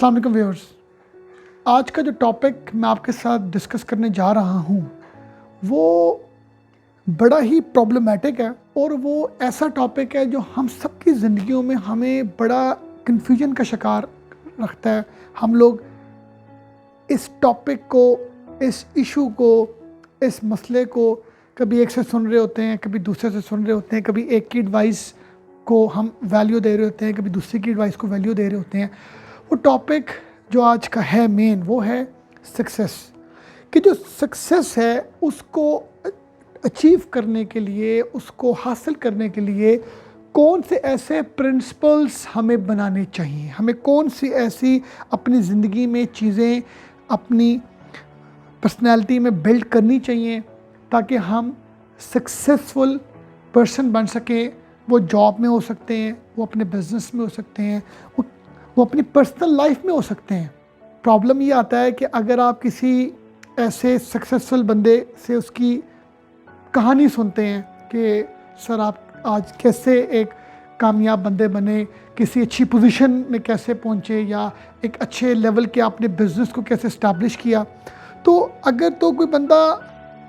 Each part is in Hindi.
अस्सलाम वालेकुम व्यूअर्स। आज का जो टॉपिक मैं आपके साथ डिस्कस करने जा रहा हूँ वो बड़ा ही प्रॉब्लमेटिक है और वो ऐसा टॉपिक है जो हम सबकी ज़िंदगियों में हमें बड़ा कन्फ्यूजन का शिकार रखता है। हम लोग इस टॉपिक को, इस इशू को, इस मसले को कभी एक से सुन रहे होते हैं, कभी दूसरे से सुन रहे होते हैं, कभी एक की एडवाइस को हम वैल्यू दे रहे होते हैं, कभी दूसरे की एडवाइस को वैल्यू दे रहे होते हैं। वो टॉपिक जो आज का है मेन वो है सक्सेस, कि जो सक्सेस है उसको अचीव करने के लिए, उसको हासिल करने के लिए कौन से ऐसे प्रिंसिपल्स हमें बनाने चाहिए, हमें कौन सी ऐसी अपनी ज़िंदगी में चीज़ें अपनी पर्सनैलिटी में बिल्ड करनी चाहिए ताकि हम सक्सेसफुल पर्सन बन सकें। वो जॉब में हो सकते हैं, वो अपने बिज़नेस में हो सकते हैं, वो अपनी पर्सनल लाइफ में हो सकते हैं। प्रॉब्लम ये आता है कि अगर आप किसी ऐसे सक्सेसफुल बंदे से उसकी कहानी सुनते हैं कि सर आप आज कैसे एक कामयाब बंदे बने, किसी अच्छी पोजीशन में कैसे पहुँचे, या एक अच्छे लेवल के आपने बिज़नेस को कैसे इस्टेब्लिश किया, तो अगर तो कोई बंदा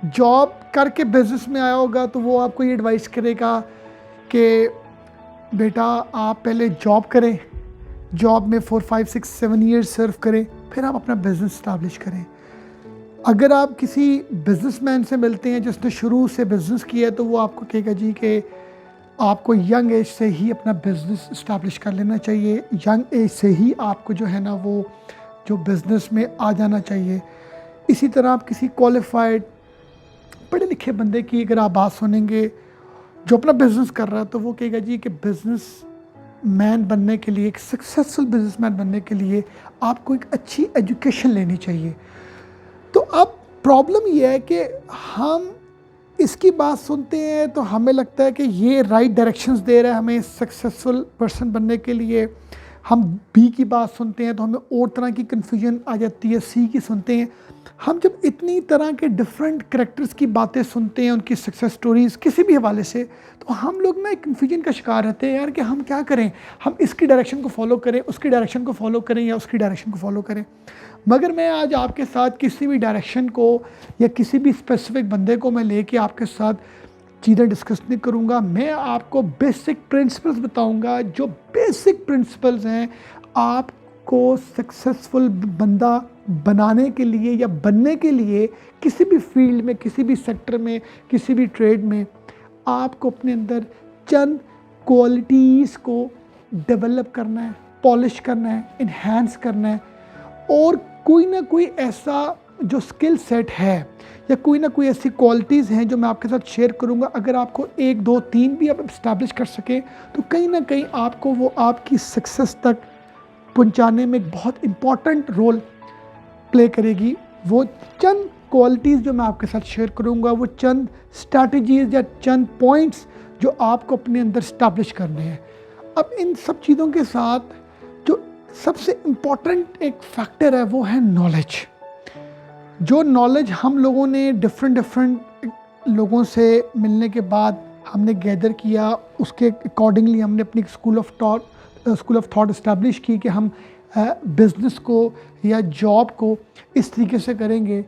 जॉब करके बिज़नेस में आया होगा तो वो आपको ये एडवाइस करेगा कि बेटा आप पहले जॉब करें, जॉब में 4, 5, 6, 7 ईयर्स सर्व करें, फिर आप अपना बिज़नेस इस्टेब्लिश करें। अगर आप किसी बिज़नेसमैन से मिलते हैं जिसने शुरू से बिज़नेस किया है तो वो आपको कहेगा जी कि आपको यंग एज से ही अपना बिज़नेस इस्टेब्लिश कर लेना चाहिए, यंग एज से ही आपको जो है ना वो जो बिज़नेस में आ जाना चाहिए। इसी तरह आप किसी क्वालिफाइड पढ़े लिखे बंदे की अगर आप बात सुनेंगे जो अपना बिज़नेस कर रहा है तो वो कहेगा जी कि बिज़नेस मैन बनने के लिए, एक सक्सेसफुल बिजनेसमैन बनने के लिए आपको एक अच्छी एजुकेशन लेनी चाहिए। तो अब प्रॉब्लम ये है कि हम इसकी बात सुनते हैं तो हमें लगता है कि ये राइट डायरेक्शंस दे रहा है हमें सक्सेसफुल पर्सन बनने के लिए। हम बी की बात सुनते हैं तो हमें और तरह की कन्फ्यूजन आ जाती है, सी की सुनते हैं। हम जब इतनी तरह के डिफरेंट कैरेक्टर्स की बातें सुनते हैं, उनकी सक्सेस स्टोरीज़ किसी भी हवाले से, तो हम लोग ना एक कन्फ्यूजन का शिकार रहते हैं यार कि हम क्या करें, हम इसकी डायरेक्शन को फॉलो करें, उसकी डायरेक्शन को फॉलो करें, या उसकी डायरेक्शन को फॉलो करें। मगर मैं आज आपके साथ किसी भी डायरेक्शन को या किसी भी स्पेसिफिक बंदे को मैं लेके आपके साथ चीज़ें डिस्कस नहीं करूँगा। मैं आपको बेसिक प्रिंसिपल्स बताऊँगा, जो बेसिक प्रिंसिपल्स हैं आपको सक्सेसफुल बंदा बनाने के लिए या बनने के लिए। किसी भी फील्ड में, किसी भी सेक्टर में, किसी भी ट्रेड में आपको अपने अंदर चंद क्वालिटीज़ को डेवलप करना है, पॉलिश करना है, इन्हांस करना है, और कोई ना कोई ऐसा जो स्किल सेट है या कोई ना कोई ऐसी क्वालिटीज़ हैं जो मैं आपके साथ शेयर करूंगा। अगर आपको 1, 2, 3 भी आप इस्टेब्लिश कर सकें तो कहीं ना कहीं आपको वो आपकी सक्सेस तक पहुंचाने में एक बहुत इम्पॉर्टेंट रोल प्ले करेगी। वो चंद क्वालिटीज़ जो मैं आपके साथ शेयर करूंगा, वो चंद स्ट्रैटेजीज़ या चंद पॉइंट्स जो आपको अपने अंदर इस्टेब्लिश करने हैं। अब इन सब चीज़ों के साथ जो सबसे इम्पॉर्टेंट एक फैक्टर है वो है नॉलेज। जो नॉलेज हम लोगों ने डिफरेंट लोगों से मिलने के बाद हमने गैदर किया, उसके अकॉर्डिंगली हमने अपनी स्कूल ऑफ थॉट इस्टेब्लिश की कि हम बिज़नेस को या जॉब को इस तरीके से करेंगे।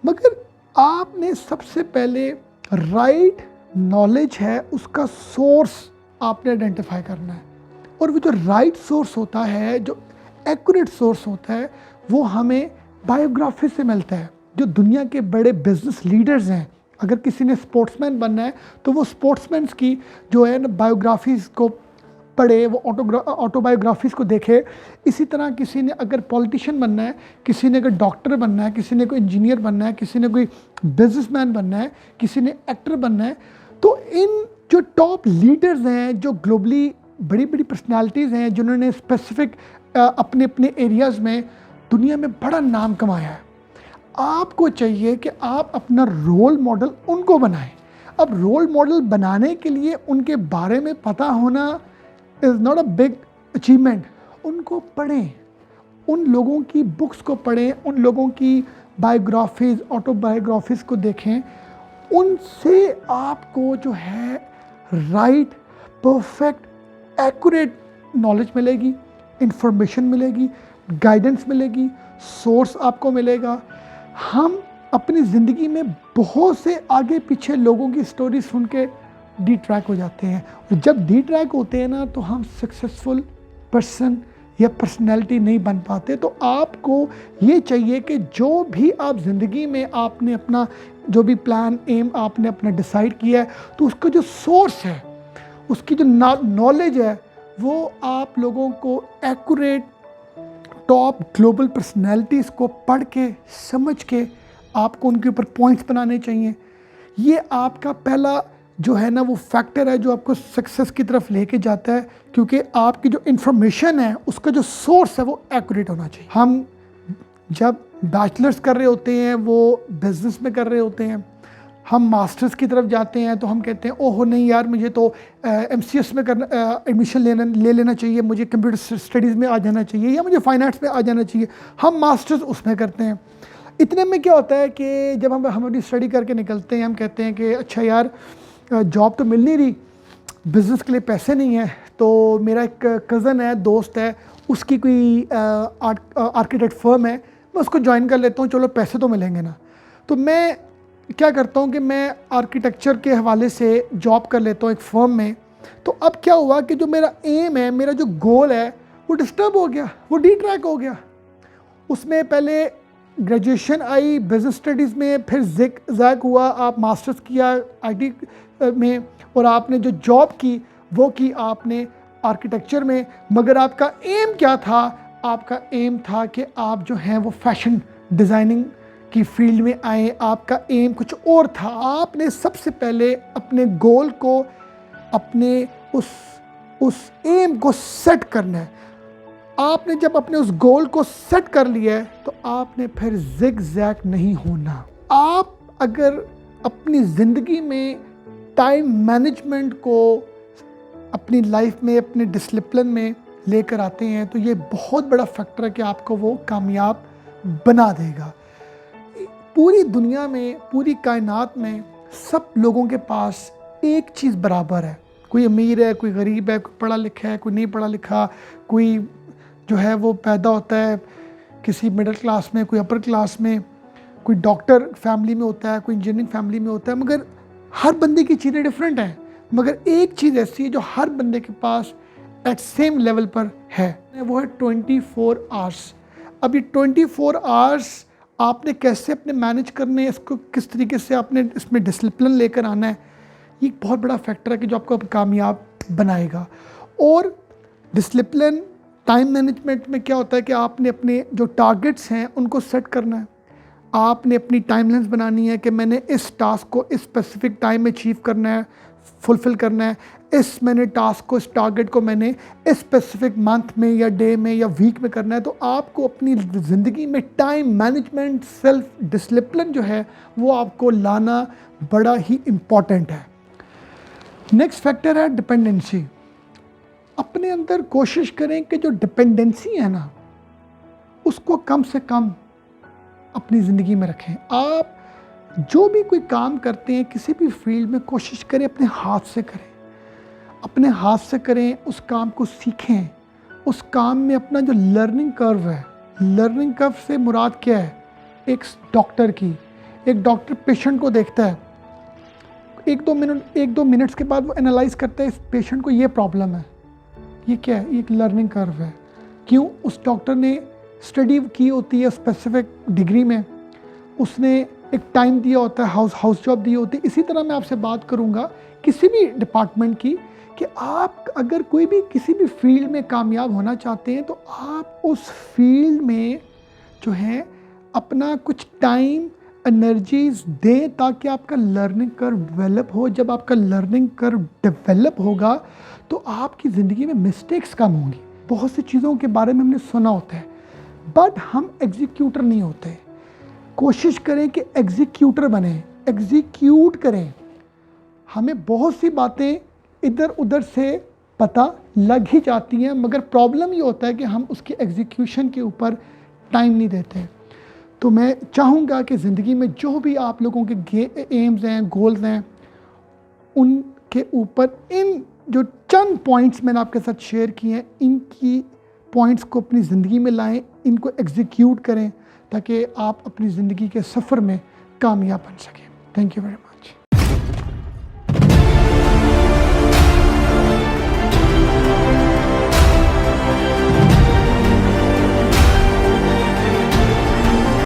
मगर आपने सबसे पहले राइट नॉलेज है उसका सोर्स आपने आइडेंटिफाई करना है, और वो जो राइट सोर्स होता है, जो एक्यूरेट सोर्स होता है, वो हमें बायोग्राफी से मिलता है। जो दुनिया के बड़े बिजनेस लीडर्स हैं, अगर किसी ने स्पोर्ट्समैन बनना है तो वो स्पोर्ट्समैन्स की जो है ना बायोग्राफीज़ को पढ़े, वो ऑटोबायोग्राफीज़ को देखे। इसी तरह किसी ने अगर पॉलिटिशियन बनना है, किसी ने अगर डॉक्टर बनना है, किसी ने कोई इंजीनियर बनना है, किसी ने कोई बिजनेसमैन बनना है, किसी ने एक्टर बनना है, तो इन जो टॉप लीडर्स हैं, जो ग्लोबली बड़ी बड़ी पर्सनैलिटीज़ हैं, जिन्होंने स्पेसिफिक अपने अपने एरियाज़ में दुनिया में बड़ा नाम कमाया है, आपको चाहिए कि आप अपना रोल मॉडल उनको बनाएं। अब रोल मॉडल बनाने के लिए उनके बारे में पता होना is not a big achievement. उनको पढ़ें, उन लोगों की बुक्स को पढ़ें, उन लोगों की बायोग्राफीज़, ऑटोबायोग्राफीज़ को देखें। उनसे आपको जो है राइट, परफेक्ट, एक्यूरेट नॉलेज मिलेगी, इंफॉर्मेशन मिलेगी, गाइडेंस मिलेगी, सोर्स आपको मिलेगा। हम अपनी ज़िंदगी में बहुत से आगे पीछे लोगों की स्टोरी सुन के डी ट्रैक हो जाते हैं, और जब डी ट्रैक होते हैं ना तो हम सक्सेसफुल पर्सन या पर्सनैलिटी नहीं बन पाते। तो आपको ये चाहिए कि जो भी आप ज़िंदगी में आपने अपना जो भी प्लान एम आपने अपना डिसाइड किया है, तो उसका जो सोर्स है, उसकी जो नॉलेज है, वो आप लोगों को एक्यूरेट टॉप ग्लोबल पर्सनैलिटीज़ को पढ़ के समझ के आपको उनके ऊपर पॉइंट्स बनाने चाहिए। ये आपका पहला जो है ना वो फैक्टर है जो आपको सक्सेस की तरफ लेके जाता है, क्योंकि आपकी जो इन्फॉर्मेशन है उसका जो सोर्स है वो एक्यूरेट होना चाहिए। हम जब बैचलर्स कर रहे होते हैं वो बिजनेस में कर रहे होते हैं, हम मास्टर्स की तरफ जाते हैं तो हम कहते हैं ओहो नहीं यार, मुझे तो MCS में करना एडमिशन ले लेना चाहिए, मुझे कंप्यूटर स्टडीज़ में आ जाना चाहिए, या मुझे फाइनेंस में आ जाना चाहिए। हम मास्टर्स उसमें करते हैं। इतने में क्या होता है कि जब हम अपनी स्टडी करके निकलते हैं, हम कहते हैं कि अच्छा यार जॉब तो मिल नहीं रही, बिज़नेस के लिए पैसे नहीं है, तो मेरा एक कज़न है, दोस्त है, उसकी कोई आर्किटेक्ट फर्म है, मैं उसको ज्वाइन कर लेता हूँ, चलो पैसे तो मिलेंगे ना। तो मैं क्या करता हूँ कि मैं आर्किटेक्चर के हवाले से जॉब कर लेता हूँ एक फर्म में। तो अब क्या हुआ कि जो मेरा एम है, मेरा जो गोल है, वो डिस्टर्ब हो गया, वो डी ट्रैक हो गया। उसमें पहले ग्रेजुएशन आई बिज़नेस स्टडीज़ में, फिर जैक हुआ, आप मास्टर्स किया IT में, और आपने जो जॉब की वो की आपने आर्किटेक्चर में। मगर आपका एम क्या था? आपका एम था कि आप जो हैं वो फैशन डिज़ाइनिंग की फील्ड में आए, आपका एम कुछ और था। आपने सबसे पहले अपने गोल को, अपने उस एम को सेट करना है। आपने जब अपने उस गोल को सेट कर लिया है तो आपने फिर जिग जैग नहीं होना। आप अगर अपनी ज़िंदगी में टाइम मैनेजमेंट को अपनी लाइफ में, अपने डिसिप्लिन में लेकर आते हैं, तो ये बहुत बड़ा फैक्टर है कि आपको वो कामयाब बना देगा। पूरी दुनिया में, पूरी कायनात में सब लोगों के पास एक चीज़ बराबर है। कोई अमीर है, कोई गरीब है, कोई पढ़ा लिखा है, कोई नहीं पढ़ा लिखा, कोई जो है वो पैदा होता है किसी मिडिल क्लास में, कोई अपर क्लास में, कोई डॉक्टर फैमिली में होता है, कोई इंजीनियरिंग फैमिली में होता है। मगर हर बंदे की चीज़ें डिफरेंट हैं, मगर एक चीज़ ऐसी है जो हर बंदे के पास एट सेम लेवल पर है, वो है 24 आवर्स। अब ये 24 आवर्स आपने कैसे अपने मैनेज करने हैं, इसको किस तरीके से आपने इसमें डिसिप्लिन लेकर आना है, ये एक बहुत बड़ा फैक्टर है कि जो आपको कामयाब बनाएगा। और डिसिप्लिन टाइम मैनेजमेंट में क्या होता है कि आपने अपने जो टारगेट्स हैं उनको सेट करना है। आपने अपनी टाइमलाइंस बनानी है कि मैंने इस टास्क को इस स्पेसिफिक टाइम में अचीव करना है, फुलफ़िल करना है। मैंने टास्क को, इस टारगेट को मैंने इस स्पेसिफिक मंथ में या डे में या वीक में करना है। तो आपको अपनी ज़िंदगी में टाइम मैनेजमेंट, सेल्फ डिसिप्लिन जो है वो आपको लाना बड़ा ही इम्पॉर्टेंट है। नेक्स्ट फैक्टर है डिपेंडेंसी। अपने अंदर कोशिश करें कि जो डिपेंडेंसी है ना उसको कम से कम अपनी ज़िंदगी में रखें। आप जो भी कोई काम करते हैं किसी भी फील्ड में, कोशिश करें अपने हाथ से करें, अपने हाथ से करें, उस काम को सीखें। उस काम में अपना जो लर्निंग कर्व है, लर्निंग कर्व से मुराद क्या है? एक डॉक्टर की, एक डॉक्टर पेशेंट को देखता है, एक दो मिनट्स के बाद वो एनालाइज करता है इस पेशेंट को ये प्रॉब्लम है, ये क्या है? एक लर्निंग कर्व है। क्यों? उस डॉक्टर ने स्टडी की होती है स्पेसिफिक डिग्री में, उसने एक टाइम दिया होता है, हाउस जॉब दी होती है। इसी तरह मैं आपसे बात करूंगा किसी भी डिपार्टमेंट की कि आप अगर कोई भी किसी भी फील्ड में कामयाब होना चाहते हैं तो आप उस फील्ड में जो है अपना कुछ टाइम, एनर्जीज दें ताकि आपका लर्निंग कर्व डेवलप हो। जब आपका लर्निंग कर्व डेवलप होगा तो आपकी ज़िंदगी में मिस्टेक्स कम होंगी। बहुत सी चीज़ों के बारे में हमने सुना होता है, बट हम एग्जीक्यूटर नहीं होते। कोशिश करें कि एग्जीक्यूटर बने, एग्जीक्यूट करें। हमें बहुत सी बातें इधर उधर से पता लग ही जाती हैं, मगर प्रॉब्लम ये होता है कि हम उसके एग्जीक्यूशन के ऊपर टाइम नहीं देते। तो मैं चाहूँगा कि ज़िंदगी में जो भी आप लोगों के एम्स हैं, गोल्स हैं, उनके ऊपर इन जो चंद पॉइंट्स मैंने आपके साथ शेयर किए हैं, इनकी पॉइंट्स को अपनी ज़िंदगी में लाएं, इनको एग्जीक्यूट करें ताकि आप अपनी ज़िंदगी के सफ़र में कामयाब बन सकें। Thank you very much.